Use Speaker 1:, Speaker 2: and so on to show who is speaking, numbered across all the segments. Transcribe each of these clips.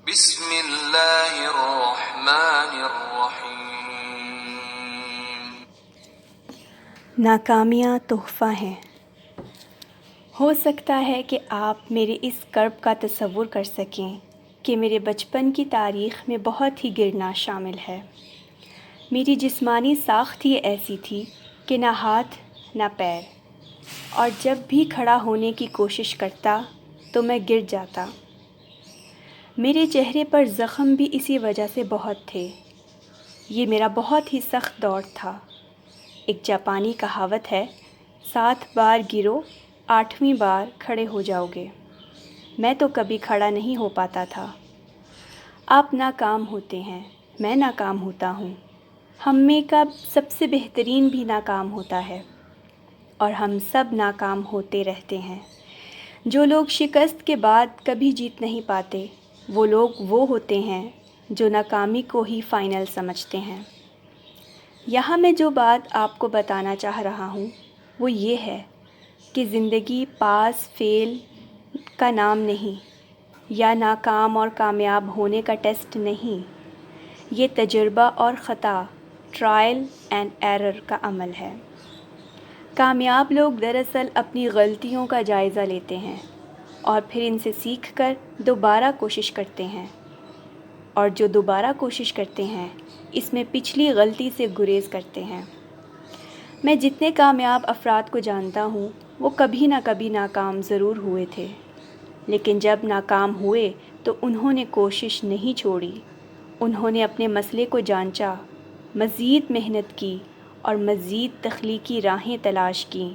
Speaker 1: بسم اللہ الرحمن الرحیم۔
Speaker 2: ناکامیاں تحفہ ہیں۔ ہو سکتا ہے کہ آپ میرے اس کرب کا تصور کر سکیں کہ میرے بچپن کی تاریخ میں بہت ہی گرنا شامل ہے۔ میری جسمانی ساخت ہی ایسی تھی کہ نہ ہاتھ نہ پیر، اور جب بھی کھڑا ہونے کی کوشش کرتا تو میں گر جاتا۔ میرے چہرے پر زخم بھی اسی وجہ سے بہت تھے۔ یہ میرا بہت ہی سخت دور تھا۔ ایک جاپانی کہاوت ہے، 7 بار گرو 8ویں بار کھڑے ہو جاؤ گے۔ میں تو کبھی کھڑا نہیں ہو پاتا تھا۔ آپ ناکام ہوتے ہیں، میں ناکام ہوتا ہوں۔ ہم میں کا سب سے بہترین بھی ناکام ہوتا ہے، اور ہم سب ناکام ہوتے رہتے ہیں۔ جو لوگ شکست کے بعد کبھی جیت نہیں پاتے، وہ لوگ وہ ہوتے ہیں جو ناکامی کو ہی فائنل سمجھتے ہیں۔ یہاں میں جو بات آپ کو بتانا چاہ رہا ہوں وہ یہ ہے کہ زندگی پاس فیل کا نام نہیں، یا ناکام اور کامیاب ہونے کا ٹیسٹ نہیں۔ یہ تجربہ اور خطا، ٹرائل اینڈ ایرر کا عمل ہے۔ کامیاب لوگ دراصل اپنی غلطیوں کا جائزہ لیتے ہیں اور پھر ان سے سیکھ کر دوبارہ کوشش کرتے ہیں، اور جو دوبارہ کوشش کرتے ہیں اس میں پچھلی غلطی سے گریز کرتے ہیں۔ میں جتنے کامیاب افراد کو جانتا ہوں وہ کبھی نہ کبھی ناکام ضرور ہوئے تھے، لیکن جب ناکام ہوئے تو انہوں نے کوشش نہیں چھوڑی۔ انہوں نے اپنے مسئلے کو جانچا، مزید محنت کی اور مزید تخلیقی راہیں تلاش کیں۔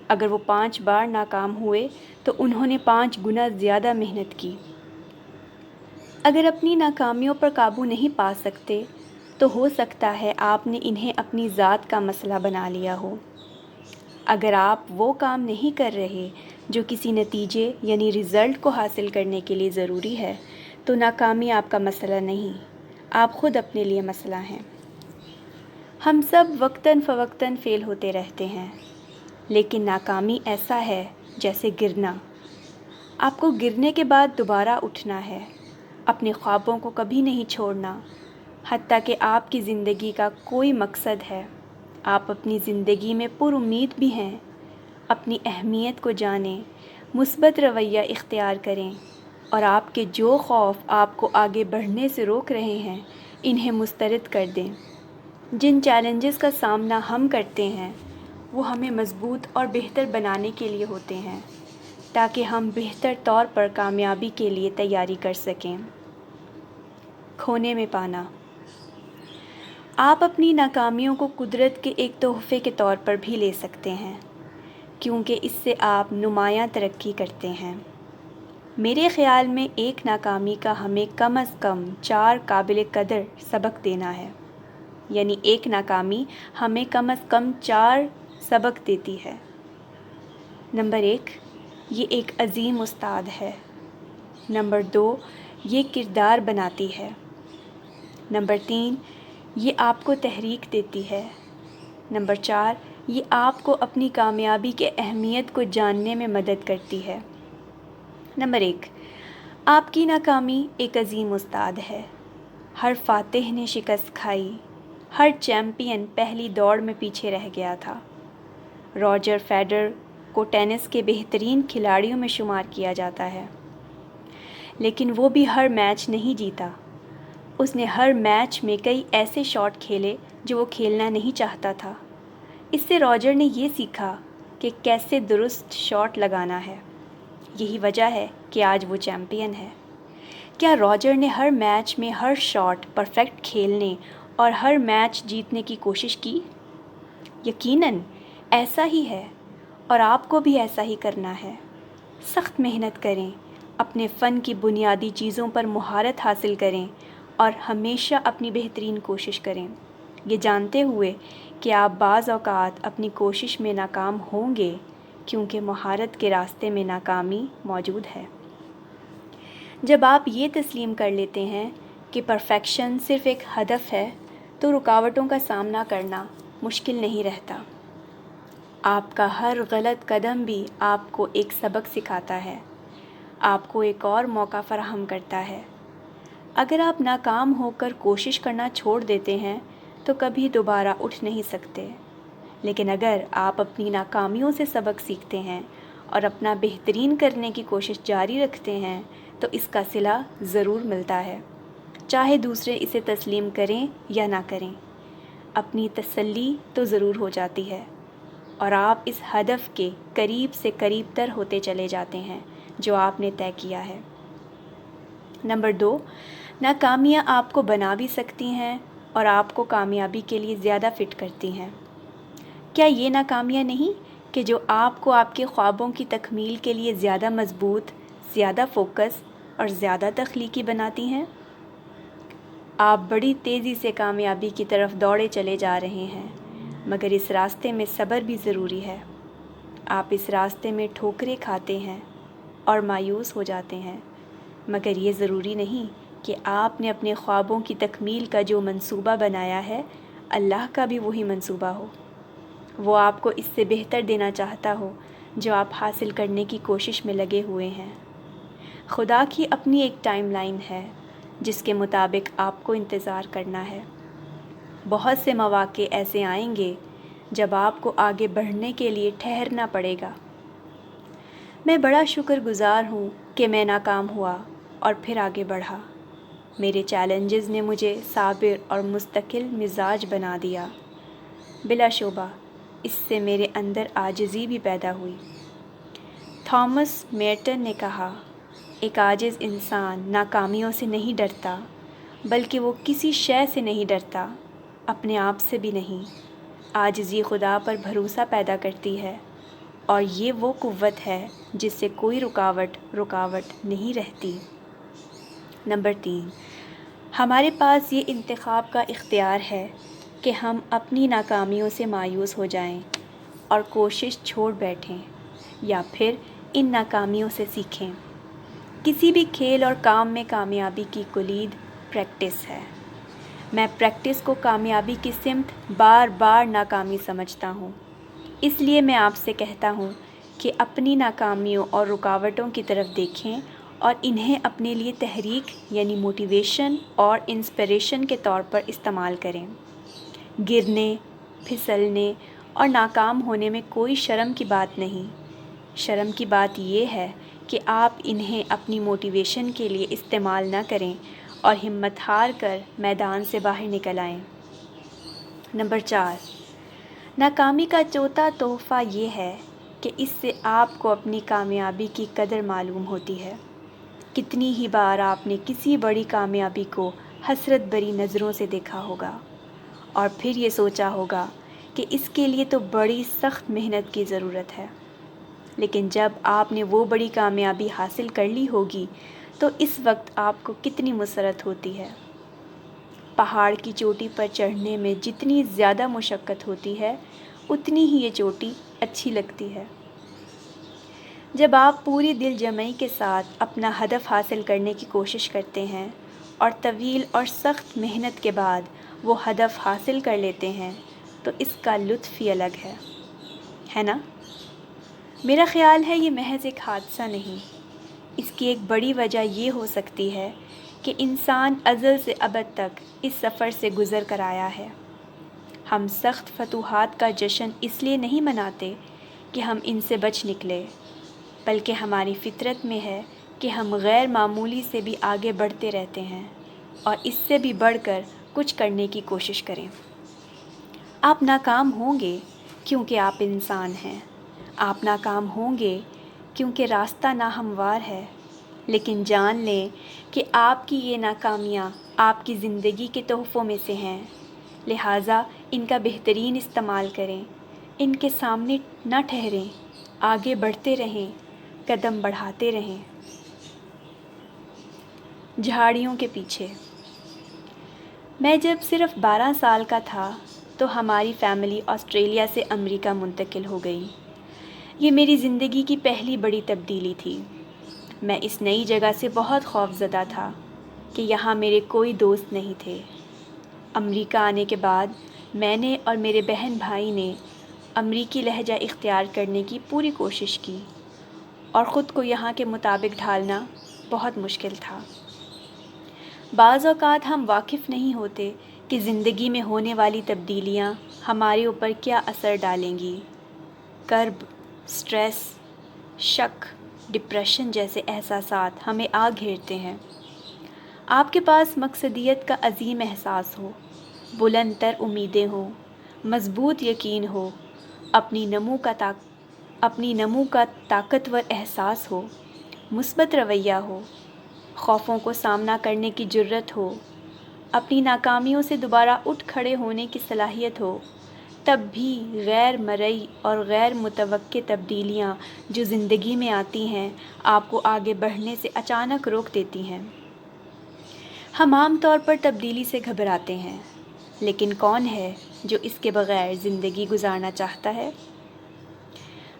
Speaker 2: اگر وہ 5 بار ناکام ہوئے تو انہوں نے 5 گنا زیادہ محنت کی۔ اگر اپنی ناکامیوں پر قابو نہیں پا سکتے تو ہو سکتا ہے آپ نے انہیں اپنی ذات کا مسئلہ بنا لیا ہو۔ اگر آپ وہ کام نہیں کر رہے جو کسی نتیجے یعنی رزلٹ کو حاصل کرنے کے لیے ضروری ہے تو ناکامی آپ کا مسئلہ نہیں، آپ خود اپنے لیے مسئلہ ہیں۔ ہم سب وقتاً فوقتاً فیل ہوتے رہتے ہیں، لیکن ناکامی ایسا ہے جیسے گرنا۔ آپ کو گرنے کے بعد دوبارہ اٹھنا ہے، اپنے خوابوں کو کبھی نہیں چھوڑنا، حتیٰ کہ آپ کی زندگی کا کوئی مقصد ہے۔ آپ اپنی زندگی میں پر امید بھی ہیں۔ اپنی اہمیت کو جانیں، مثبت رویہ اختیار کریں، اور آپ کے جو خوف آپ کو آگے بڑھنے سے روک رہے ہیں انہیں مسترد کر دیں۔ جن چیلنجز کا سامنا ہم کرتے ہیں وہ ہمیں مضبوط اور بہتر بنانے کے لیے ہوتے ہیں، تاکہ ہم بہتر طور پر کامیابی کے لیے تیاری کر سکیں۔ کھونے میں پانا۔ آپ اپنی ناکامیوں کو قدرت کے ایک تحفے کے طور پر بھی لے سکتے ہیں، کیونکہ اس سے آپ نمایاں ترقی کرتے ہیں۔ میرے خیال میں ایک ناکامی کا ہمیں کم از کم 4 قابل قدر سبق دینا ہے، یعنی ایک ناکامی ہمیں کم از کم 4 سبق دیتی ہے۔ نمبر 1، یہ ایک عظیم استاد ہے۔ نمبر 2، یہ کردار بناتی ہے۔ نمبر 3، یہ آپ کو تحریک دیتی ہے۔ نمبر 4، یہ آپ کو اپنی کامیابی کے اہمیت کو جاننے میں مدد کرتی ہے۔ نمبر 1، آپ کی ناکامی ایک عظیم استاد ہے۔ ہر فاتح نے شکست کھائی، ہر چیمپئن پہلی دوڑ میں پیچھے رہ گیا تھا۔ راجر فیڈرر کو ٹینس کے بہترین کھلاڑیوں میں شمار کیا جاتا ہے، لیکن وہ بھی ہر میچ نہیں جیتا۔ اس نے ہر میچ میں کئی ایسے شاٹ کھیلے جو وہ کھیلنا نہیں چاہتا تھا۔ اس سے راجر نے یہ سیکھا کہ کیسے درست شاٹ لگانا ہے۔ یہی وجہ ہے کہ آج وہ چیمپئن ہے۔ کیا راجر نے ہر میچ میں ہر شاٹ پرفیکٹ کھیلنے اور ہر میچ جیتنے کی کوشش کی؟ یقیناً ایسا ہی ہے، اور آپ کو بھی ایسا ہی کرنا ہے۔ سخت محنت کریں، اپنے فن کی بنیادی چیزوں پر مہارت حاصل کریں اور ہمیشہ اپنی بہترین کوشش کریں، یہ جانتے ہوئے کہ آپ بعض اوقات اپنی کوشش میں ناکام ہوں گے، کیونکہ مہارت کے راستے میں ناکامی موجود ہے۔ جب آپ یہ تسلیم کر لیتے ہیں کہ پرفیکشن صرف ایک ہدف ہے تو رکاوٹوں کا سامنا کرنا مشکل نہیں رہتا۔ آپ کا ہر غلط قدم بھی آپ کو ایک سبق سکھاتا ہے، آپ کو ایک اور موقع فراہم کرتا ہے۔ اگر آپ ناکام ہو کر کوشش کرنا چھوڑ دیتے ہیں تو کبھی دوبارہ اٹھ نہیں سکتے، لیکن اگر آپ اپنی ناکامیوں سے سبق سیکھتے ہیں اور اپنا بہترین کرنے کی کوشش جاری رکھتے ہیں تو اس کا صلہ ضرور ملتا ہے، چاہے دوسرے اسے تسلیم کریں یا نہ کریں۔ اپنی تسلی تو ضرور ہو جاتی ہے اور آپ اس ہدف کے قریب سے قریب تر ہوتے چلے جاتے ہیں جو آپ نے طے کیا ہے۔ نمبر 2، ناکامیاں آپ کو بنا بھی سکتی ہیں اور آپ کو کامیابی کے لیے زیادہ فٹ کرتی ہیں۔ کیا یہ ناکامیاں نہیں کہ جو آپ کو آپ کے خوابوں کی تکمیل کے لیے زیادہ مضبوط، زیادہ فوکس اور زیادہ تخلیقی بناتی ہیں؟ آپ بڑی تیزی سے کامیابی کی طرف دوڑے چلے جا رہے ہیں، مگر اس راستے میں صبر بھی ضروری ہے۔ آپ اس راستے میں ٹھوکریں کھاتے ہیں اور مایوس ہو جاتے ہیں، مگر یہ ضروری نہیں کہ آپ نے اپنے خوابوں کی تکمیل کا جو منصوبہ بنایا ہے، اللہ کا بھی وہی منصوبہ ہو۔ وہ آپ کو اس سے بہتر دینا چاہتا ہو جو آپ حاصل کرنے کی کوشش میں لگے ہوئے ہیں۔ خدا کی اپنی ایک ٹائم لائن ہے جس کے مطابق آپ کو انتظار کرنا ہے۔ بہت سے مواقع ایسے آئیں گے جب آپ کو آگے بڑھنے کے لیے ٹھہرنا پڑے گا۔ میں بڑا شکر گزار ہوں کہ میں ناکام ہوا اور پھر آگے بڑھا۔ میرے چیلنجز نے مجھے صابر اور مستقل مزاج بنا دیا۔ بلا شبہ اس سے میرے اندر عاجزی بھی پیدا ہوئی۔ تھامس میرٹن نے کہا، ایک عاجز انسان ناکامیوں سے نہیں ڈرتا، بلکہ وہ کسی شے سے نہیں ڈرتا، اپنے آپ سے بھی نہیں۔ عاجزی خدا پر بھروسہ پیدا کرتی ہے اور یہ وہ قوت ہے جس سے کوئی رکاوٹ نہیں رہتی۔ نمبر 3، ہمارے پاس یہ انتخاب کا اختیار ہے کہ ہم اپنی ناکامیوں سے مایوس ہو جائیں اور کوشش چھوڑ بیٹھیں یا پھر ان ناکامیوں سے سیکھیں۔ کسی بھی کھیل اور کام میں کامیابی کی کلید پریکٹس ہے۔ میں پریکٹس کو کامیابی کی سمت بار بار ناکامی سمجھتا ہوں۔ اس لیے میں آپ سے کہتا ہوں کہ اپنی ناکامیوں اور رکاوٹوں کی طرف دیکھیں اور انہیں اپنے لیے تحریک یعنی موٹیویشن اور انسپریشن کے طور پر استعمال کریں۔ گرنے، پھسلنے اور ناکام ہونے میں کوئی شرم کی بات نہیں۔ شرم کی بات یہ ہے کہ آپ انہیں اپنی موٹیویشن کے لیے استعمال نہ کریں اور ہمت ہار کر میدان سے باہر نکل آئیں۔ نمبر 4، ناکامی کا چوتھا تحفہ یہ ہے کہ اس سے آپ کو اپنی کامیابی کی قدر معلوم ہوتی ہے۔ کتنی ہی بار آپ نے کسی بڑی کامیابی کو حسرت بھری نظروں سے دیکھا ہوگا اور پھر یہ سوچا ہوگا کہ اس کے لیے تو بڑی سخت محنت کی ضرورت ہے، لیکن جب آپ نے وہ بڑی کامیابی حاصل کر لی ہوگی تو اس وقت آپ کو کتنی مسرت ہوتی ہے۔ پہاڑ کی چوٹی پر چڑھنے میں جتنی زیادہ مشقت ہوتی ہے اتنی ہی یہ چوٹی اچھی لگتی ہے۔ جب آپ پوری دل جمعی کے ساتھ اپنا ہدف حاصل کرنے کی کوشش کرتے ہیں اور طویل اور سخت محنت کے بعد وہ ہدف حاصل کر لیتے ہیں تو اس کا لطف ہی الگ ہے نا؟ میرا خیال ہے یہ محض ایک حادثہ نہیں، اس کی ایک بڑی وجہ یہ ہو سکتی ہے کہ انسان ازل سے ابد تک اس سفر سے گزر کر آیا ہے۔ ہم سخت فتوحات کا جشن اس لیے نہیں مناتے کہ ہم ان سے بچ نکلے، بلکہ ہماری فطرت میں ہے کہ ہم غیر معمولی سے بھی آگے بڑھتے رہتے ہیں اور اس سے بھی بڑھ کر کچھ کرنے کی کوشش کریں۔ آپ ناکام ہوں گے کیونکہ آپ انسان ہیں، آپ ناکام ہوں گے کیونکہ راستہ ناہموار ہے، لیکن جان لیں کہ آپ کی یہ ناکامیاں آپ کی زندگی کے تحفوں میں سے ہیں، لہٰذا ان کا بہترین استعمال کریں، ان کے سامنے نہ ٹھہریں، آگے بڑھتے رہیں، قدم بڑھاتے رہیں۔ جھاڑیوں کے پیچھے۔ میں جب صرف 12 سال کا تھا تو ہماری فیملی آسٹریلیا سے امریکہ منتقل ہو گئی۔ یہ میری زندگی کی پہلی بڑی تبدیلی تھی۔ میں اس نئی جگہ سے بہت خوفزدہ تھا کہ یہاں میرے کوئی دوست نہیں تھے۔ امریکہ آنے کے بعد میں نے اور میرے بہن بھائی نے امریکی لہجہ اختیار کرنے کی پوری کوشش کی اور خود کو یہاں کے مطابق ڈھالنا بہت مشکل تھا۔ بعض اوقات ہم واقف نہیں ہوتے کہ زندگی میں ہونے والی تبدیلیاں ہمارے اوپر کیا اثر ڈالیں گی۔ کرب، سٹریس، شک، ڈپریشن جیسے احساسات ہمیں آ گھیرتے ہیں۔ آپ کے پاس مقصدیت کا عظیم احساس ہو، بلند تر امیدیں ہوں، مضبوط یقین ہو، اپنی نمو کا طاقتور احساس ہو، مثبت رویہ ہو، خوفوں کو سامنا کرنے کی جرت ہو، اپنی ناکامیوں سے دوبارہ اٹھ کھڑے ہونے کی صلاحیت ہو، تب بھی غیر مرئی اور غیر متوقع تبدیلیاں جو زندگی میں آتی ہیں آپ کو آگے بڑھنے سے اچانک روک دیتی ہیں۔ ہم عام طور پر تبدیلی سے گھبراتے ہیں، لیکن کون ہے جو اس کے بغیر زندگی گزارنا چاہتا ہے؟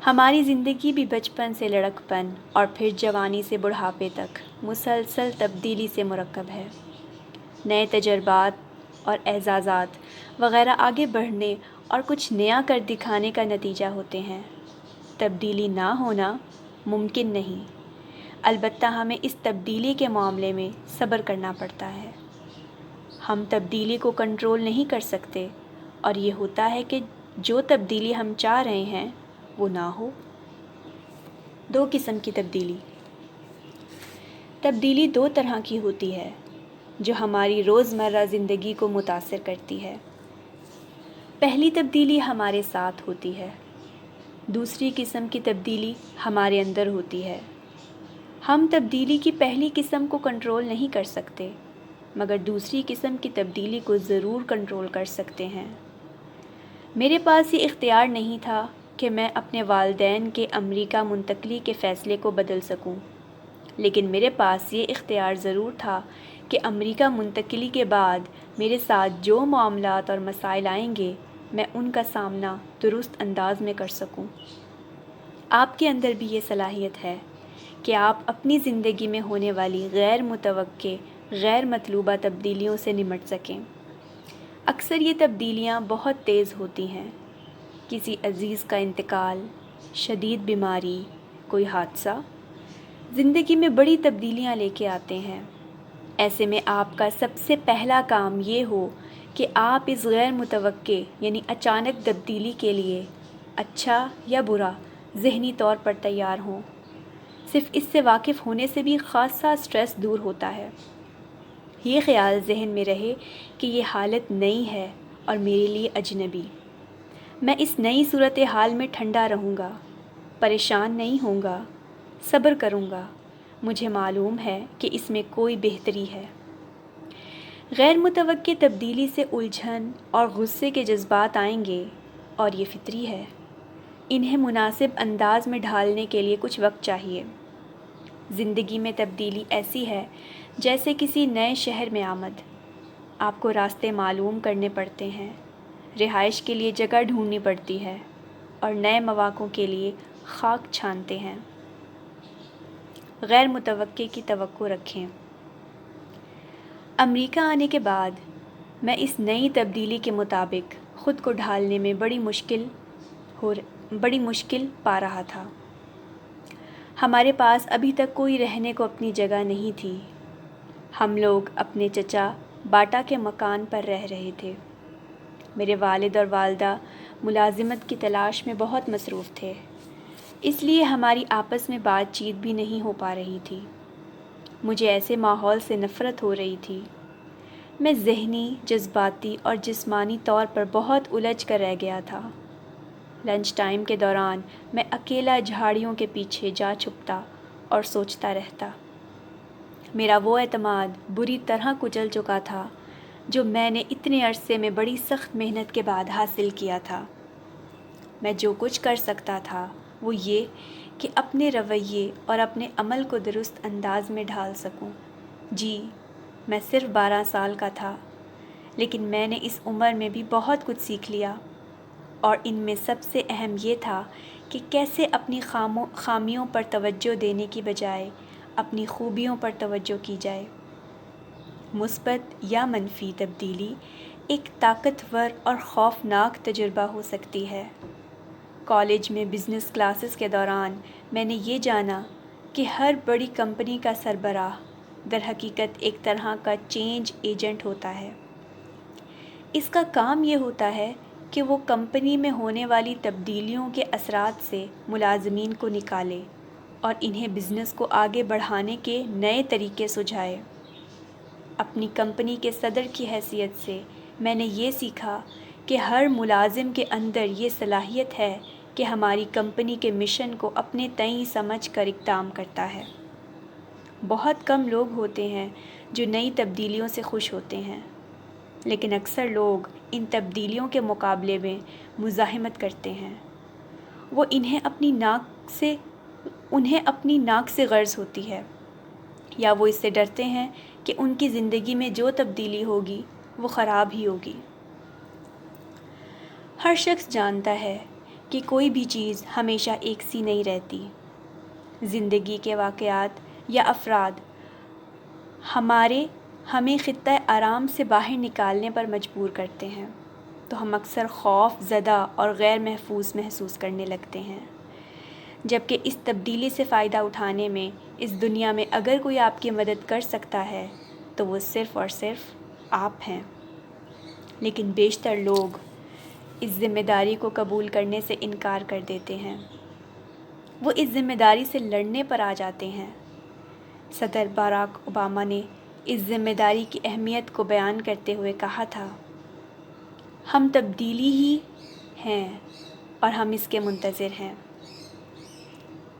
Speaker 2: ہماری زندگی بھی بچپن سے لڑکپن اور پھر جوانی سے بڑھاپے تک مسلسل تبدیلی سے مرکب ہے۔ نئے تجربات اور اعزازات وغیرہ آگے بڑھنے اور کچھ نیا کر دکھانے کا نتیجہ ہوتے ہیں۔ تبدیلی نہ ہونا ممکن نہیں، البتہ ہمیں اس تبدیلی کے معاملے میں صبر کرنا پڑتا ہے۔ ہم تبدیلی کو کنٹرول نہیں کر سکتے، اور یہ ہوتا ہے کہ جو تبدیلی ہم چاہ رہے ہیں وہ نہ ہو۔ 2 قسم کی تبدیلی۔ تبدیلی 2 طرح کی ہوتی ہے جو ہماری روزمرہ زندگی کو متاثر کرتی ہے۔ پہلی تبدیلی ہمارے ساتھ ہوتی ہے، دوسری قسم کی تبدیلی ہمارے اندر ہوتی ہے۔ ہم تبدیلی کی پہلی قسم کو کنٹرول نہیں کر سکتے، مگر دوسری قسم کی تبدیلی کو ضرور کنٹرول کر سکتے ہیں۔ میرے پاس یہ اختیار نہیں تھا کہ میں اپنے والدین کے امریکہ منتقلی کے فیصلے کو بدل سکوں، لیکن میرے پاس یہ اختیار ضرور تھا کہ امریکہ منتقلی کے بعد میرے ساتھ جو معاملات اور مسائل آئیں گے میں ان کا سامنا درست انداز میں کر سکوں۔ آپ کے اندر بھی یہ صلاحیت ہے کہ آپ اپنی زندگی میں ہونے والی غیر متوقع، غیر مطلوبہ تبدیلیوں سے نمٹ سکیں۔ اکثر یہ تبدیلیاں بہت تیز ہوتی ہیں، کسی عزیز کا انتقال، شدید بیماری، کوئی حادثہ زندگی میں بڑی تبدیلیاں لے کے آتے ہیں۔ ایسے میں آپ کا سب سے پہلا کام یہ ہو کہ آپ اس غیر متوقع یعنی اچانک تبدیلی کے لیے اچھا یا برا ذہنی طور پر تیار ہوں۔ صرف اس سے واقف ہونے سے بھی خاصا سٹریس دور ہوتا ہے۔ یہ خیال ذہن میں رہے کہ یہ حالت نئی ہے اور میرے لیے اجنبی۔ میں اس نئی صورتحال میں ٹھنڈا رہوں گا، پریشان نہیں ہوں گا، صبر کروں گا، مجھے معلوم ہے کہ اس میں کوئی بہتری ہے۔ غیر متوقع تبدیلی سے الجھن اور غصے کے جذبات آئیں گے، اور یہ فطری ہے۔ انہیں مناسب انداز میں ڈھالنے کے لیے کچھ وقت چاہیے۔ زندگی میں تبدیلی ایسی ہے جیسے کسی نئے شہر میں آمد۔ آپ کو راستے معلوم کرنے پڑتے ہیں، رہائش کے لیے جگہ ڈھونڈنی پڑتی ہے، اور نئے مواقعوں کے لیے خاک چھانتے ہیں۔ غیر متوقع کی توقع رکھیں۔ امریکہ آنے کے بعد میں اس نئی تبدیلی کے مطابق خود کو ڈھالنے میں بڑی مشکل پا رہا تھا۔ ہمارے پاس ابھی تک کوئی رہنے کو اپنی جگہ نہیں تھی۔ ہم لوگ اپنے چچا باٹا کے مکان پر رہ رہے تھے۔ میرے والد اور والدہ ملازمت کی تلاش میں بہت مصروف تھے، اس لیے ہماری آپس میں بات چیت بھی نہیں ہو پا رہی تھی۔ مجھے ایسے ماحول سے نفرت ہو رہی تھی۔ میں ذہنی، جذباتی اور جسمانی طور پر بہت الجھ کر رہ گیا تھا۔ لنچ ٹائم کے دوران میں اکیلا جھاڑیوں کے پیچھے جا چھپتا اور سوچتا رہتا۔ میرا وہ اعتماد بری طرح کچل چکا تھا جو میں نے اتنے عرصے میں بڑی سخت محنت کے بعد حاصل کیا تھا۔ میں جو کچھ کر سکتا تھا وہ یہ کہ اپنے رویے اور اپنے عمل کو درست انداز میں ڈھال سکوں۔ جی، میں صرف 12 سال کا تھا، لیکن میں نے اس عمر میں بھی بہت کچھ سیکھ لیا، اور ان میں سب سے اہم یہ تھا کہ کیسے اپنی خامیوں پر توجہ دینے کی بجائے اپنی خوبیوں پر توجہ کی جائے۔ مثبت یا منفی تبدیلی ایک طاقتور اور خوفناک تجربہ ہو سکتی ہے۔ کالج میں بزنس کلاسز کے دوران میں نے یہ جانا کہ ہر بڑی کمپنی کا سربراہ در حقیقت ایک طرح کا چینج ایجنٹ ہوتا ہے۔ اس کا کام یہ ہوتا ہے کہ وہ کمپنی میں ہونے والی تبدیلیوں کے اثرات سے ملازمین کو نکالے اور انہیں بزنس کو آگے بڑھانے کے نئے طریقے سجھائے۔ اپنی کمپنی کے صدر کی حیثیت سے میں نے یہ سیکھا کہ ہر ملازم کے اندر یہ صلاحیت ہے کہ ہماری کمپنی کے مشن کو اپنے تئیں سمجھ کر اقدام کرتا ہے۔ بہت کم لوگ ہوتے ہیں جو نئی تبدیلیوں سے خوش ہوتے ہیں، لیکن اکثر لوگ ان تبدیلیوں کے مقابلے میں مزاحمت کرتے ہیں۔ وہ انہیں اپنی ناک سے غرض ہوتی ہے، یا وہ اس سے ڈرتے ہیں کہ ان کی زندگی میں جو تبدیلی ہوگی وہ خراب ہی ہوگی۔ ہر شخص جانتا ہے کہ کوئی بھی چیز ہمیشہ ایک سی نہیں رہتی۔ زندگی کے واقعات یا افراد ہمیں خطۂ آرام سے باہر نکالنے پر مجبور کرتے ہیں، تو ہم اکثر خوف زدہ اور غیر محفوظ محسوس کرنے لگتے ہیں، جبکہ اس تبدیلی سے فائدہ اٹھانے میں اس دنیا میں اگر کوئی آپ کی مدد کر سکتا ہے تو وہ صرف اور صرف آپ ہیں۔ لیکن بیشتر لوگ اس ذمہ داری کو قبول کرنے سے انکار کر دیتے ہیں۔ وہ اس ذمہ داری سے لڑنے پر آ جاتے ہیں۔ صدر باراک اوباما نے اس ذمہ داری کی اہمیت کو بیان کرتے ہوئے کہا تھا، ہم تبدیلی ہی ہیں اور ہم اس کے منتظر ہیں۔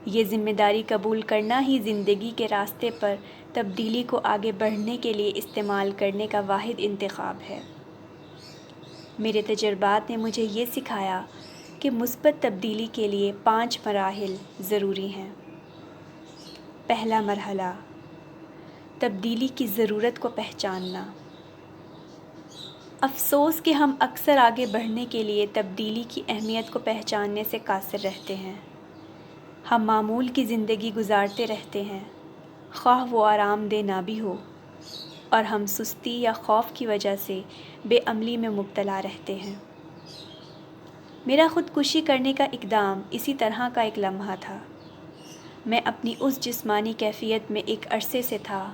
Speaker 2: یہ ذمہ داری قبول کرنا ہی زندگی کے راستے پر تبدیلی کو آگے بڑھنے کے لیے استعمال کرنے کا واحد انتخاب ہے۔ میرے تجربات نے مجھے یہ سکھایا کہ مثبت تبدیلی کے لیے 5 مراحل ضروری ہیں۔ پہلا مرحلہ، تبدیلی کی ضرورت کو پہچاننا۔ افسوس کہ ہم اکثر آگے بڑھنے کے لیے تبدیلی کی اہمیت کو پہچاننے سے قاصر رہتے ہیں۔ ہم معمول کی زندگی گزارتے رہتے ہیں، خواہ وہ آرام دہ نہ بھی ہو، اور ہم سستی یا خوف کی وجہ سے بے عملی میں مبتلا رہتے ہیں۔ میرا خودکشی کرنے کا اقدام اسی طرح کا ایک لمحہ تھا۔ میں اپنی اس جسمانی کیفیت میں ایک عرصے سے تھا،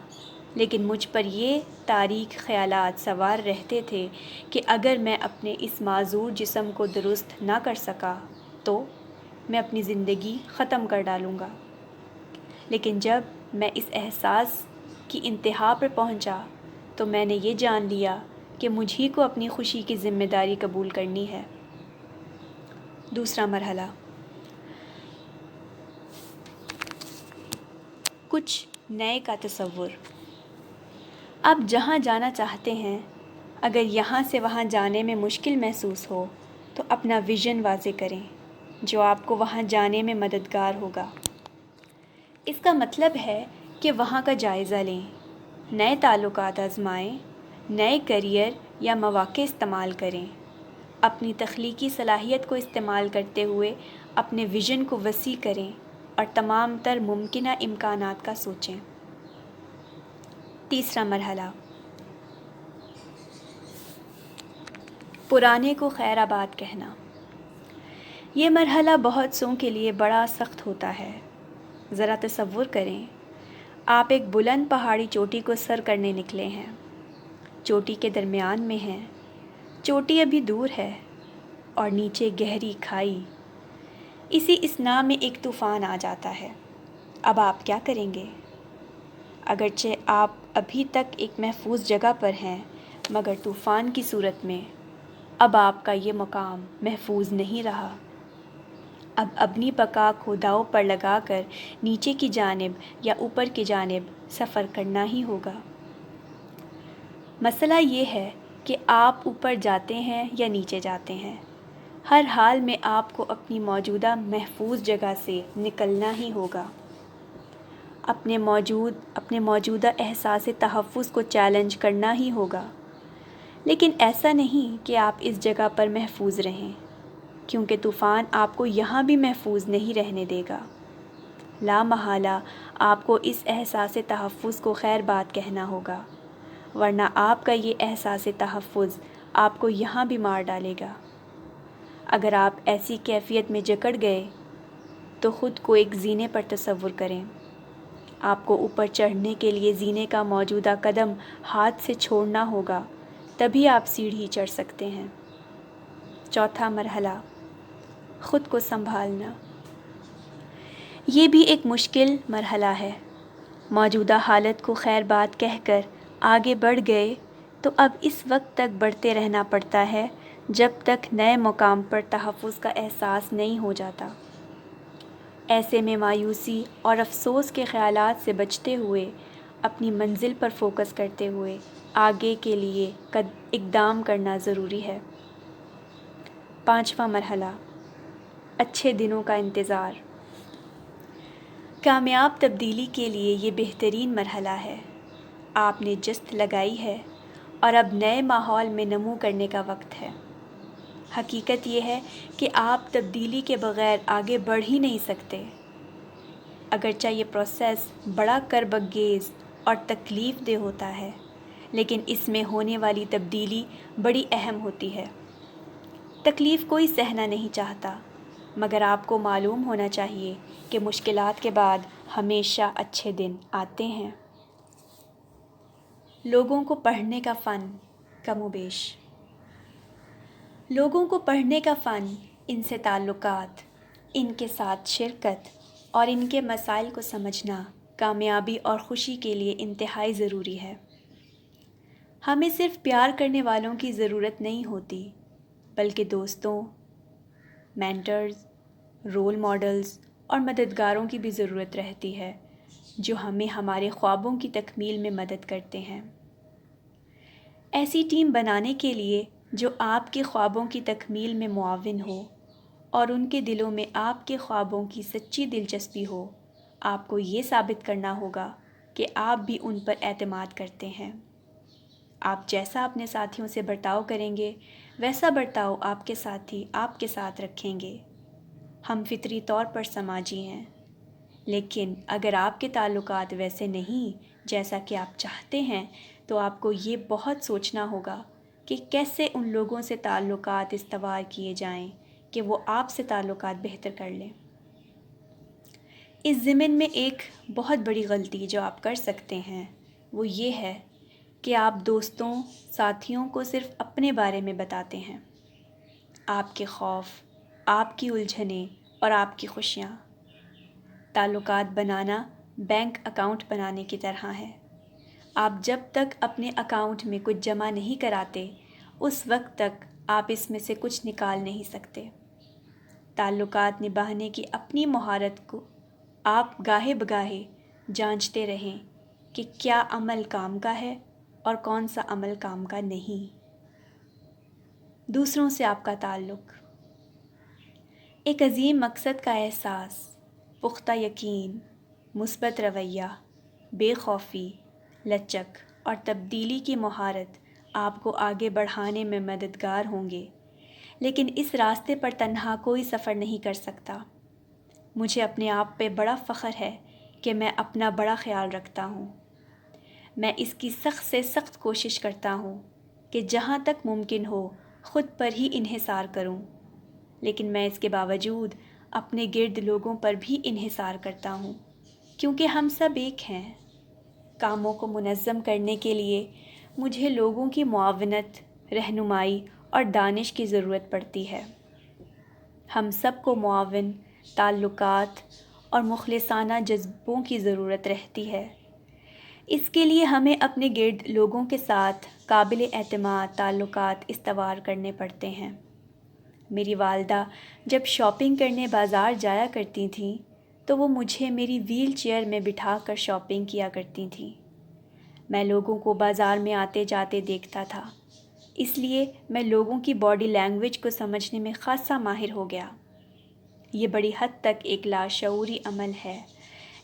Speaker 2: لیکن مجھ پر یہ تاریک خیالات سوار رہتے تھے کہ اگر میں اپنے اس معذور جسم کو درست نہ کر سکا تو میں اپنی زندگی ختم کر ڈالوں گا۔ لیکن جب میں اس احساس کی انتہا پر پہنچا تو میں نے یہ جان لیا کہ مجھ ہی کو اپنی خوشی کی ذمہ داری قبول کرنی ہے۔ دوسرا مرحلہ، کچھ نئے کا تصور۔ آپ جہاں جانا چاہتے ہیں، اگر یہاں سے وہاں جانے میں مشکل محسوس ہو تو اپنا ویژن واضح کریں جو آپ کو وہاں جانے میں مددگار ہوگا۔ اس کا مطلب ہے کہ وہاں کا جائزہ لیں، نئے تعلقات آزمائیں، نئے کیریئر یا مواقع استعمال کریں۔ اپنی تخلیقی صلاحیت کو استعمال کرتے ہوئے اپنے ویژن کو وسیع کریں اور تمام تر ممکنہ امکانات کا سوچیں۔ تیسرا مرحلہ، پرانے کو خیر آباد کہنا۔ یہ مرحلہ بہت سوں کے لیے بڑا سخت ہوتا ہے۔ ذرا تصور کریں، آپ ایک بلند پہاڑی چوٹی کو سر کرنے نکلے ہیں، چوٹی کے درمیان میں ہیں، چوٹی ابھی دور ہے اور نیچے گہری کھائی۔ اسی اثناء میں ایک طوفان آ جاتا ہے۔ اب آپ کیا کریں گے؟ اگرچہ آپ ابھی تک ایک محفوظ جگہ پر ہیں، مگر طوفان کی صورت میں اب آپ کا یہ مقام محفوظ نہیں رہا۔ اب اپنی بقا کو داؤ پر لگا کر نیچے کی جانب یا اوپر کی جانب سفر کرنا ہی ہوگا۔ مسئلہ یہ ہے کہ آپ اوپر جاتے ہیں یا نیچے جاتے ہیں، ہر حال میں آپ کو اپنی موجودہ محفوظ جگہ سے نکلنا ہی ہوگا۔ اپنے موجودہ احساس تحفظ کو چیلنج کرنا ہی ہوگا۔ لیکن ایسا نہیں کہ آپ اس جگہ پر محفوظ رہیں، کیونکہ طوفان آپ کو یہاں بھی محفوظ نہیں رہنے دے گا۔ لا محالہ آپ کو اس احساس تحفظ کو خیر بات کہنا ہوگا، ورنہ آپ کا یہ احساس تحفظ آپ کو یہاں بھی مار ڈالے گا۔ اگر آپ ایسی کیفیت میں جکڑ گئے تو خود کو ایک زینے پر تصور کریں۔ آپ کو اوپر چڑھنے کے لیے زینے کا موجودہ قدم ہاتھ سے چھوڑنا ہوگا، تبھی آپ سیڑھی چڑھ سکتے ہیں۔ چوتھا مرحلہ، خود کو سنبھالنا۔ یہ بھی ایک مشکل مرحلہ ہے۔ موجودہ حالت کو خیر بات کہہ کر آگے بڑھ گئے تو اب اس وقت تک بڑھتے رہنا پڑتا ہے جب تک نئے مقام پر تحفظ کا احساس نہیں ہو جاتا۔ ایسے میں مایوسی اور افسوس کے خیالات سے بچتے ہوئے، اپنی منزل پر فوکس کرتے ہوئے آگے کے لیے اقدام کرنا ضروری ہے۔ پانچواں مرحلہ، اچھے دنوں کا انتظار۔ کامیاب تبدیلی کے لیے یہ بہترین مرحلہ ہے۔ آپ نے جست لگائی ہے اور اب نئے ماحول میں نمو کرنے کا وقت ہے۔ حقیقت یہ ہے کہ آپ تبدیلی کے بغیر آگے بڑھ ہی نہیں سکتے۔ اگرچہ یہ پروسیس بڑا کرب انگیز اور تکلیف دہ ہوتا ہے، لیکن اس میں ہونے والی تبدیلی بڑی اہم ہوتی ہے۔ تکلیف کوئی سہنا نہیں چاہتا، مگر آپ کو معلوم ہونا چاہیے کہ مشکلات کے بعد ہمیشہ اچھے دن آتے ہیں۔ لوگوں کو پڑھنے کا فن، کم و بیش۔ لوگوں کو پڑھنے کا فن، ان سے تعلقات، ان کے ساتھ شرکت اور ان کے مسائل کو سمجھنا کامیابی اور خوشی کے لیے انتہائی ضروری ہے۔ ہمیں صرف پیار کرنے والوں کی ضرورت نہیں ہوتی، بلکہ دوستوں، مینٹرز، رول ماڈلز اور مددگاروں کی بھی ضرورت رہتی ہے، جو ہمیں ہمارے خوابوں کی تکمیل میں مدد کرتے ہیں۔ ایسی ٹیم بنانے کے لیے جو آپ کے خوابوں کی تکمیل میں معاون ہو اور ان کے دلوں میں آپ کے خوابوں کی سچی دلچسپی ہو، آپ کو یہ ثابت کرنا ہوگا کہ آپ بھی ان پر اعتماد کرتے ہیں۔ آپ جیسا اپنے ساتھیوں سے برتاؤ کریں گے، ویسا برتاؤ آپ کے ساتھی آپ کے ساتھ رکھیں گے۔ ہم فطری طور پر سماجی ہیں، لیکن اگر آپ کے تعلقات ویسے نہیں جیسا کہ آپ چاہتے ہیں تو آپ کو یہ بہت سوچنا ہوگا کہ کیسے ان لوگوں سے تعلقات استوار کیے جائیں کہ وہ آپ سے تعلقات بہتر کر لیں۔ اس ضمن میں ایک بہت بڑی غلطی جو آپ کر سکتے ہیں وہ یہ ہے کہ آپ دوستوں، ساتھیوں کو صرف اپنے بارے میں بتاتے ہیں، آپ کے خوف، آپ کی الجھنیں اور آپ کی خوشیاں۔ تعلقات بنانا بینک اکاؤنٹ بنانے کی طرح ہے۔ آپ جب تک اپنے اکاؤنٹ میں کچھ جمع نہیں کراتے، اس وقت تک آپ اس میں سے کچھ نکال نہیں سکتے۔ تعلقات نبھانے کی اپنی مہارت کو آپ گاہے بگاہے جانچتے رہیں کہ کیا عمل کام کا ہے اور کون سا عمل کام کا نہیں۔ دوسروں سے آپ کا تعلق، ایک عظیم مقصد کا احساس، پختہ یقین، مثبت رویہ، بے خوفی، لچک اور تبدیلی کی مہارت آپ کو آگے بڑھانے میں مددگار ہوں گے، لیکن اس راستے پر تنہا کوئی سفر نہیں کر سکتا۔ مجھے اپنے آپ پہ بڑا فخر ہے کہ میں اپنا بڑا خیال رکھتا ہوں۔ میں اس کی سخت سے سخت کوشش کرتا ہوں کہ جہاں تک ممکن ہو خود پر ہی انحصار کروں، لیکن میں اس کے باوجود اپنے گرد لوگوں پر بھی انحصار کرتا ہوں، کیونکہ ہم سب ایک ہیں۔ کاموں کو منظم کرنے کے لیے مجھے لوگوں کی معاونت، رہنمائی اور دانش کی ضرورت پڑتی ہے۔ ہم سب کو معاون، تعلقات اور مخلصانہ جذبوں کی ضرورت رہتی ہے۔ اس کے لیے ہمیں اپنے گرد لوگوں کے ساتھ قابل اعتماد تعلقات استوار کرنے پڑتے ہیں۔ میری والدہ جب شاپنگ کرنے بازار جایا کرتی تھیں تو وہ مجھے میری ویل چیئر میں بٹھا کر شاپنگ کیا کرتی تھیں۔ میں لوگوں کو بازار میں آتے جاتے دیکھتا تھا، اس لیے میں لوگوں کی باڈی لینگویج کو سمجھنے میں خاصا ماہر ہو گیا۔ یہ بڑی حد تک ایک لاشعوری عمل ہے،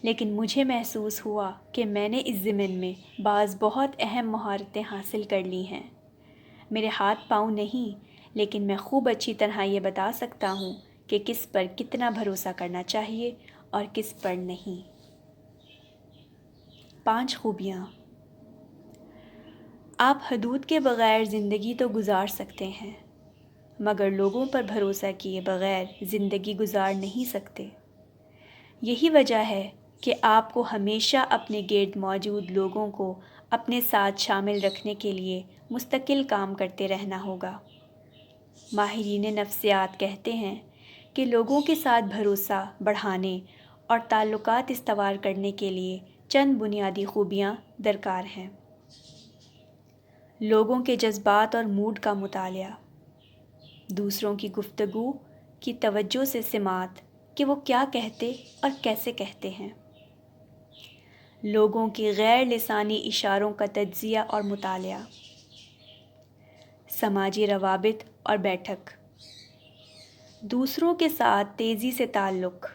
Speaker 2: لیکن مجھے محسوس ہوا کہ میں نے اس ضمن میں بعض بہت اہم مہارتیں حاصل کر لی ہیں۔ میرے ہاتھ پاؤں نہیں، لیکن میں خوب اچھی طرح یہ بتا سکتا ہوں کہ کس پر کتنا بھروسہ کرنا چاہیے اور کس پر نہیں۔ 5 خوبیاں۔ آپ حدود کے بغیر زندگی تو گزار سکتے ہیں، مگر لوگوں پر بھروسہ کیے بغیر زندگی گزار نہیں سکتے۔ یہی وجہ ہے کہ آپ کو ہمیشہ اپنے گرد موجود لوگوں کو اپنے ساتھ شامل رکھنے کے لیے مستقل کام کرتے رہنا ہوگا۔ ماہرین نفسیات کہتے ہیں کہ لوگوں کے ساتھ بھروسہ بڑھانے اور تعلقات استوار کرنے کے لیے چند بنیادی خوبیاں درکار ہیں۔ لوگوں کے جذبات اور موڈ کا مطالعہ، دوسروں کی گفتگو کی توجہ سے سماعت کہ وہ کیا کہتے اور کیسے کہتے ہیں، لوگوں کی غیر لسانی اشاروں کا تجزیہ اور مطالعہ، سماجی روابط اور بیٹھک، دوسروں کے ساتھ تیزی سے تعلق،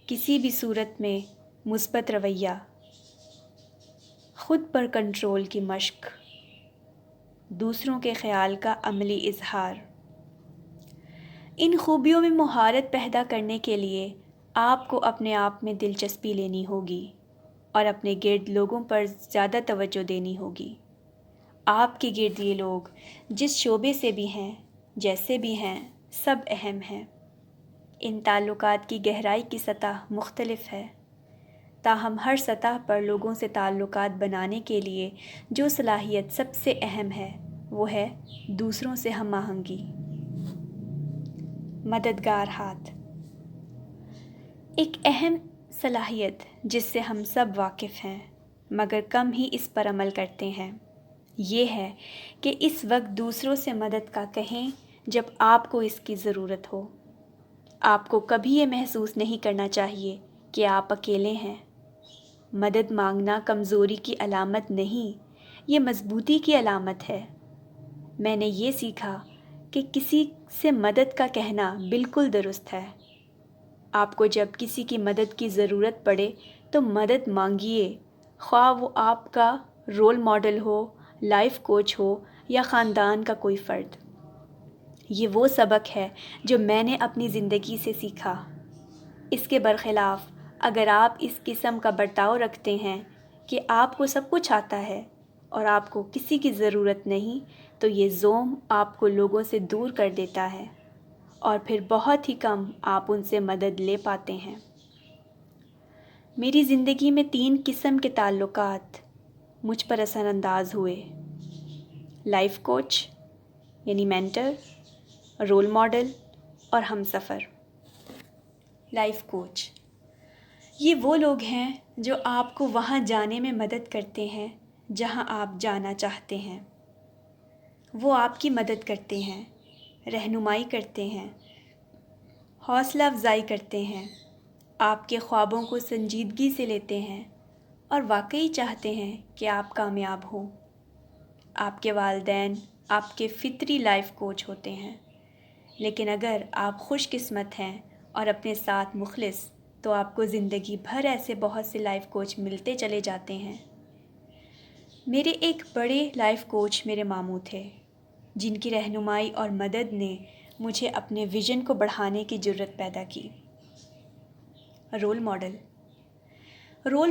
Speaker 2: کسی بھی صورت میں مثبت رویہ، خود پر کنٹرول کی مشق، دوسروں کے خیال کا عملی اظہار۔ ان خوبیوں میں مہارت پیدا کرنے کے لیے آپ کو اپنے آپ میں دلچسپی لینی ہوگی اور اپنے گرد لوگوں پر زیادہ توجہ دینی ہوگی۔ آپ کے گرد یہ لوگ جس شعبے سے بھی ہیں، جیسے بھی ہیں، سب اہم ہیں۔ ان تعلقات کی گہرائی کی سطح مختلف ہے، تاہم ہر سطح پر لوگوں سے تعلقات بنانے کے لیے جو صلاحیت سب سے اہم ہے وہ ہے دوسروں سے ہم آہنگی۔ مددگار ہاتھ ایک اہم صلاحیت جس سے ہم سب واقف ہیں مگر کم ہی اس پر عمل کرتے ہیں، یہ ہے کہ اس وقت دوسروں سے مدد کا کہیں جب آپ کو اس کی ضرورت ہو۔ آپ کو کبھی یہ محسوس نہیں کرنا چاہیے کہ آپ اکیلے ہیں۔ مدد مانگنا کمزوری کی علامت نہیں، یہ مضبوطی کی علامت ہے۔ میں نے یہ سیکھا کہ کسی سے مدد کا کہنا بالکل درست ہے۔ آپ کو جب کسی کی مدد کی ضرورت پڑے تو مدد مانگیے، خواہ وہ آپ کا رول ماڈل ہو، لائف کوچ ہو یا خاندان کا کوئی فرد۔ یہ وہ سبق ہے جو میں نے اپنی زندگی سے سیکھا۔ اس کے برخلاف اگر آپ اس قسم کا برتاؤ رکھتے ہیں کہ آپ کو سب کچھ آتا ہے اور آپ کو کسی کی ضرورت نہیں، تو یہ زوم آپ کو لوگوں سے دور کر دیتا ہے اور پھر بہت ہی کم آپ ان سے مدد لے پاتے ہیں۔ میری زندگی میں 3 قسم کے تعلقات مجھ پر اثر انداز ہوئے: لائف کوچ یعنی مینٹر، رول ماڈل اور ہم سفر۔ لائف کوچ یہ وہ لوگ ہیں جو آپ کو وہاں جانے میں مدد کرتے ہیں جہاں آپ جانا چاہتے ہیں۔ وہ آپ کی مدد کرتے ہیں، رہنمائی کرتے ہیں، حوصلہ افزائی کرتے ہیں، آپ کے خوابوں کو سنجیدگی سے لیتے ہیں اور واقعی چاہتے ہیں کہ آپ کامیاب ہوں۔ آپ کے والدین آپ کے فطری لائف کوچ ہوتے ہیں، لیکن اگر آپ خوش قسمت ہیں اور اپنے ساتھ مخلص، تو آپ کو زندگی بھر ایسے بہت سے لائف کوچ ملتے چلے جاتے ہیں۔ میرے ایک بڑے لائف کوچ میرے ماموں تھے، جن کی رہنمائی اور مدد نے مجھے اپنے ویژن کو بڑھانے کی جرت پیدا کی۔ رول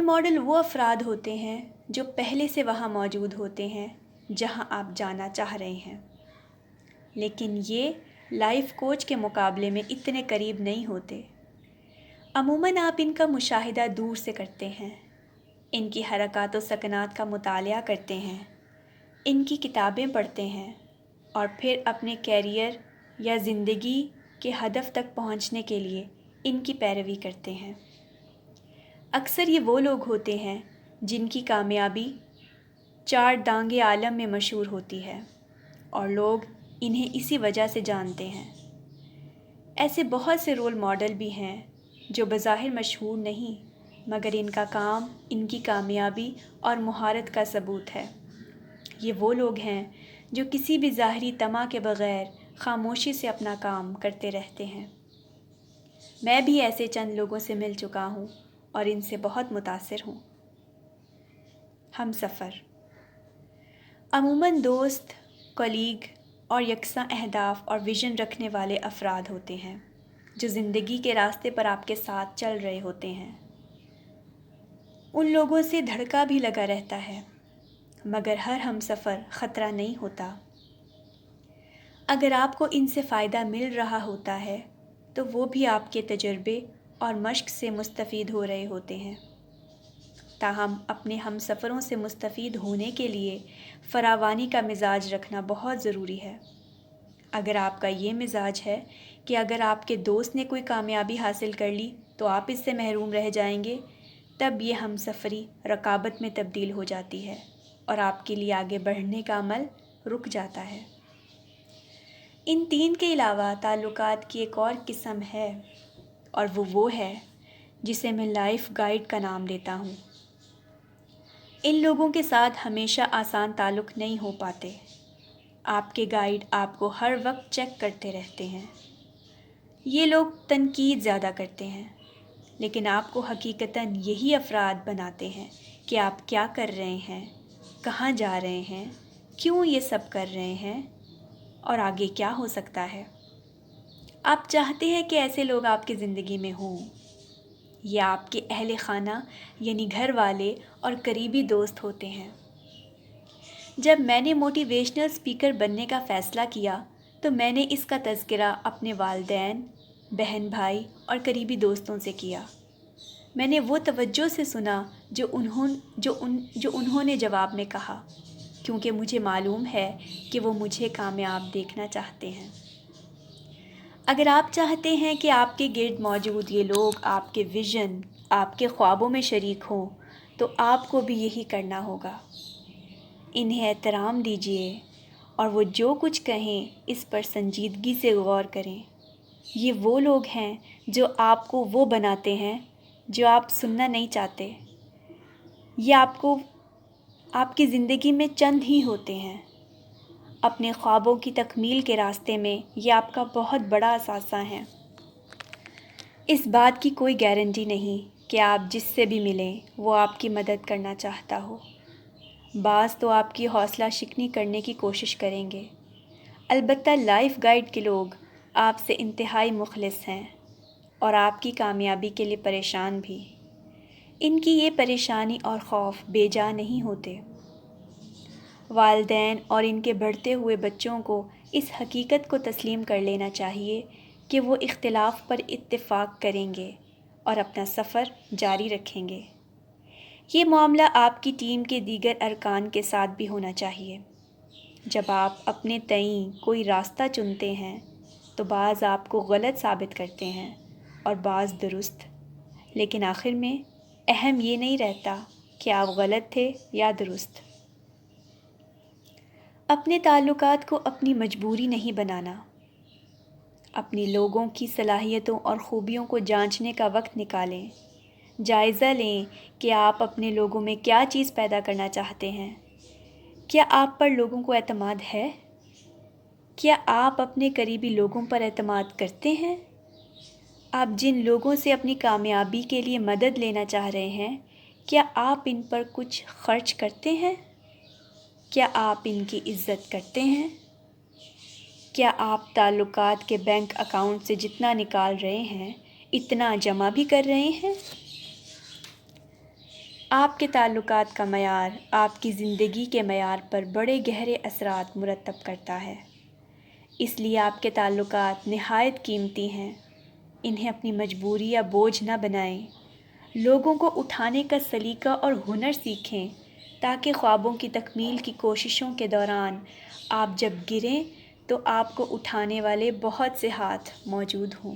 Speaker 2: ماڈل وہ افراد ہوتے ہیں جو پہلے سے وہاں موجود ہوتے ہیں جہاں آپ جانا چاہ رہے ہیں، لیکن یہ لائف کوچ کے مقابلے میں اتنے قریب نہیں ہوتے۔ عموماً آپ ان کا مشاہدہ دور سے کرتے ہیں، ان کی حرکات و سکنات کا مطالعہ کرتے ہیں، ان کی کتابیں پڑھتے ہیں اور پھر اپنے کیریئر یا زندگی کے ہدف تک پہنچنے کے لیے ان کی پیروی کرتے ہیں۔ اکثر یہ وہ لوگ ہوتے ہیں جن کی کامیابی 4 دانگے عالم میں مشہور ہوتی ہے اور لوگ انہیں اسی وجہ سے جانتے ہیں۔ ایسے بہت سے رول ماڈل بھی ہیں جو بظاہر مشہور نہیں، مگر ان کا کام ان کی کامیابی اور مہارت کا ثبوت ہے۔ یہ وہ لوگ ہیں جو کسی بھی ظاہری طمع کے بغیر خاموشی سے اپنا کام کرتے رہتے ہیں۔ میں بھی ایسے چند لوگوں سے مل چکا ہوں اور ان سے بہت متاثر ہوں۔ ہم سفر عموماً دوست، کولیگ اور یکساں اہداف اور ویژن رکھنے والے افراد ہوتے ہیں جو زندگی کے راستے پر آپ کے ساتھ چل رہے ہوتے ہیں۔ ان لوگوں سے دھڑکا بھی لگا رہتا ہے، مگر ہر ہم سفر خطرہ نہیں ہوتا۔ اگر آپ کو ان سے فائدہ مل رہا ہوتا ہے تو وہ بھی آپ کے تجربے اور مشق سے مستفید ہو رہے ہوتے ہیں۔ تاہم اپنے ہم سفروں سے مستفید ہونے کے لیے فراوانی کا مزاج رکھنا بہت ضروری ہے۔ اگر آپ کا یہ مزاج ہے کہ اگر آپ کے دوست نے کوئی کامیابی حاصل کر لی تو آپ اس سے محروم رہ جائیں گے، تب یہ ہم سفری رکابت میں تبدیل ہو جاتی ہے اور آپ کے لیے آگے بڑھنے کا عمل رک جاتا ہے۔ ان تین کے علاوہ تعلقات کی ایک اور قسم ہے، اور وہ ہے جسے میں لائف گائیڈ کا نام دیتا ہوں۔ ان لوگوں کے ساتھ ہمیشہ آسان تعلق نہیں ہو پاتے۔ آپ کے گائیڈ آپ کو ہر وقت چیک کرتے رہتے ہیں۔ یہ لوگ تنقید زیادہ کرتے ہیں، لیکن آپ کو حقیقتاً یہی افراد بناتے ہیں کہ آپ کیا کر رہے ہیں، کہاں جا رہے ہیں، کیوں یہ سب کر رہے ہیں اور آگے کیا ہو سکتا ہے۔ آپ چاہتے ہیں کہ ایسے لوگ آپ کی زندگی میں ہوں۔ یہ آپ کے اہل خانہ یعنی گھر والے اور قریبی دوست ہوتے ہیں۔ جب میں نے موٹیویشنل اسپیکر بننے کا فیصلہ کیا تو میں نے اس کا تذکرہ اپنے والدین، بہن بھائی اور قریبی دوستوں سے کیا۔ میں نے وہ توجہ سے سنا جو انہوں نے جواب میں کہا، کیونکہ مجھے معلوم ہے کہ وہ مجھے کامیاب دیکھنا چاہتے ہیں۔ اگر آپ چاہتے ہیں کہ آپ کے گرد موجود یہ لوگ آپ کے ویژن، آپ کے خوابوں میں شریک ہوں، تو آپ کو بھی یہی کرنا ہوگا۔ انہیں احترام دیجیے اور وہ جو کچھ کہیں اس پر سنجیدگی سے غور کریں۔ یہ وہ لوگ ہیں جو آپ کو وہ بناتے ہیں جو آپ سننا نہیں چاہتے۔ یہ آپ کی زندگی میں چند ہی ہوتے ہیں۔ اپنے خوابوں کی تکمیل کے راستے میں یہ آپ کا بہت بڑا اثاثہ ہیں۔ اس بات کی کوئی گارنٹی نہیں کہ آپ جس سے بھی ملیں وہ آپ کی مدد کرنا چاہتا ہو۔ بعض تو آپ کی حوصلہ شکنی کرنے کی کوشش کریں گے۔ البتہ لائف گائیڈ کے لوگ آپ سے انتہائی مخلص ہیں اور آپ کی کامیابی کے لیے پریشان بھی۔ ان کی یہ پریشانی اور خوف بے جا نہیں ہوتے۔ والدین اور ان کے بڑھتے ہوئے بچوں کو اس حقیقت کو تسلیم کر لینا چاہیے کہ وہ اختلاف پر اتفاق کریں گے اور اپنا سفر جاری رکھیں گے۔ یہ معاملہ آپ کی ٹیم کے دیگر ارکان کے ساتھ بھی ہونا چاہیے۔ جب آپ اپنے تئیں کوئی راستہ چنتے ہیں تو بعض آپ کو غلط ثابت کرتے ہیں اور بعض درست، لیکن آخر میں اہم یہ نہیں رہتا کہ آپ غلط تھے یا درست۔ اپنے تعلقات کو اپنی مجبوری نہیں بنانا۔ اپنے لوگوں کی صلاحیتوں اور خوبیوں کو جانچنے کا وقت نکالیں۔ جائزہ لیں کہ آپ اپنے لوگوں میں کیا چیز پیدا کرنا چاہتے ہیں۔ کیا آپ پر لوگوں کو اعتماد ہے؟ کیا آپ اپنے قریبی لوگوں پر اعتماد کرتے ہیں؟ آپ جن لوگوں سے اپنی کامیابی کے لیے مدد لینا چاہ رہے ہیں، کیا آپ ان پر کچھ خرچ کرتے ہیں؟ کیا آپ ان کی عزت کرتے ہیں؟ کیا آپ تعلقات کے بینک اکاؤنٹ سے جتنا نکال رہے ہیں اتنا جمع بھی کر رہے ہیں؟ آپ کے تعلقات کا معیار آپ کی زندگی کے معیار پر بڑے گہرے اثرات مرتب کرتا ہے۔ اس لیے آپ کے تعلقات نہایت قیمتی ہیں۔ انہیں اپنی مجبوری یا بوجھ نہ بنائیں۔ لوگوں کو اٹھانے کا سلیقہ اور ہنر سیکھیں تاکہ خوابوں کی تکمیل کی کوششوں کے دوران آپ جب گریں تو آپ کو اٹھانے والے بہت سے ہاتھ موجود ہوں۔